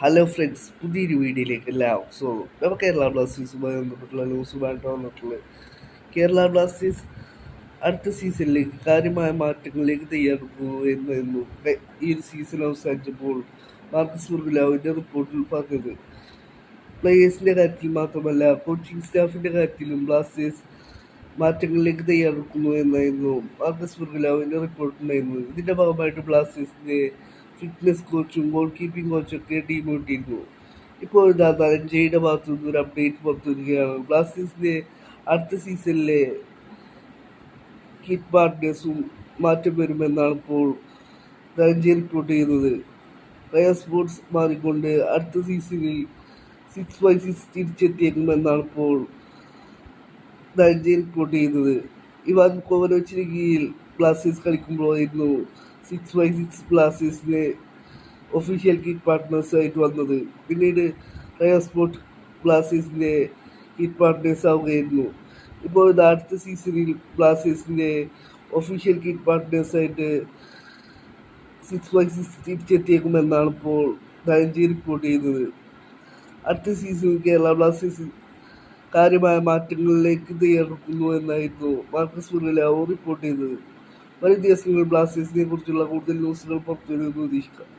Hello friends, പുതിയൊരു വീഡിയോയിലേക്ക് എല്ലാവർക്കും സ്വാഗതം. നമ്മൾ കേരള ബ്ലാസ്റ്റേഴ്സുമായി ബന്ധപ്പെട്ടുള്ള ന്യൂസുമായിട്ട് വന്നിട്ടുള്ളത്. കേരള ബ്ലാസ്റ്റേഴ്സ് അടുത്ത സീസണിലേക്ക് കാര്യമായ മാറ്റങ്ങളിലേക്ക് തയ്യാറെടുക്കുന്നു എന്നായിരുന്നു ഈ ഒരു സീസൺ അവസാനിച്ചപ്പോൾ മാർക്കസ് മുർഗുലാവിൻ്റെ റിപ്പോർട്ടിൽ പറഞ്ഞത്. പ്ലേയേഴ്സിൻ്റെ കാര്യത്തിൽ മാത്രമല്ല, കോച്ചിങ് സ്റ്റാഫിൻ്റെ കാര്യത്തിലും ബ്ലാസ്റ്റേഴ്സ് മാറ്റങ്ങളിലേക്ക് തയ്യാറെടുക്കുന്നു എന്നായിരുന്നു മാർക്കസ് മുർഗുലാവിൻ്റെ റിപ്പോർട്ടുണ്ടായിരുന്നത്. ഇതിൻ്റെ ഭാഗമായിട്ട് ബ്ലാസ്റ്റേഴ്സിൻ്റെ ഫിറ്റ്നസ് കോച്ചും ഗോൾ കീപ്പിംഗ് കോച്ചൊക്കെ ടീം വിട്ടിരുന്നു. ഇപ്പോൾ ഇതാ ധനഞ്ജയുടെ ഭാഗത്തു നിന്ന് ഒരു അപ്ഡേറ്റ് പുറത്തുവരികയാണ്. ബ്ലാസ്റ്റേഴ്സിന്റെ അടുത്ത സീസണിലെ കിറ്റ് പാർട്ട്നേഴ്സും മാറ്റം വരുമെന്നാണ് ഇപ്പോൾ ധനഞ്ജയ് റിപ്പോർട്ട് ചെയ്യുന്നത്. റയർ സ്പോർട്സ് മാറിക്കൊണ്ട് അടുത്ത സീസണിൽ 6x6 തിരിച്ചെത്തിയേക്കുമെന്നാണ് ഇപ്പോൾ ധനഞ്ജയ് റിപ്പോർട്ട് ചെയ്യുന്നത്. ഇവാൻ കോവലോവിച്ചിന് കീഴിൽ ബ്ലാസ്റ്റേഴ്സ് കളിക്കുമ്പോഴായിരുന്നു 6x6 ബ്ലാസ്റ്റേഴ്സിന് ഒഫീഷ്യൽ കിറ്റ് പാർട്ട്നേഴ്സായിട്ട് വന്നത്. പിന്നീട് റയർ സ്പോർട്ട് ബ്ലാസ്റ്റേഴ്സിൻ്റെ കിറ്റ് പാർട്ട്നേഴ്സ് ആവുകയായിരുന്നു. ഇപ്പോൾ ഇത് അടുത്ത സീസണിൽ ബ്ലാസ്റ്റേഴ്സിൻ്റെ ഒഫീഷ്യൽ കിറ്റ് പാർട്ട്നേഴ്സായിട്ട് 6x6 തിരിച്ചെത്തിയേക്കുമെന്നാണ് ഇപ്പോൾ ധനഞ്ജയ് റിപ്പോർട്ട് ചെയ്യുന്നത്. അടുത്ത സീസണിൽ കേരള ബ്ലാസ്റ്റേഴ്സ് കാര്യമായ മാറ്റങ്ങളിലേക്ക് തയ്യാറെടുക്കുന്നു എന്നായിരുന്നു മാർക്കസ് മുർഗുലാവ് റിപ്പോർട്ട് ചെയ്തത്. വരും ദിവസങ്ങളിൽ ബ്ലാസ്റ്റേഴ്സിനെ കുറിച്ചുള്ള കൂടുതൽ ന്യൂസുകൾ പുറത്തുവരുമെന്ന് പ്രതീക്ഷിക്കാം.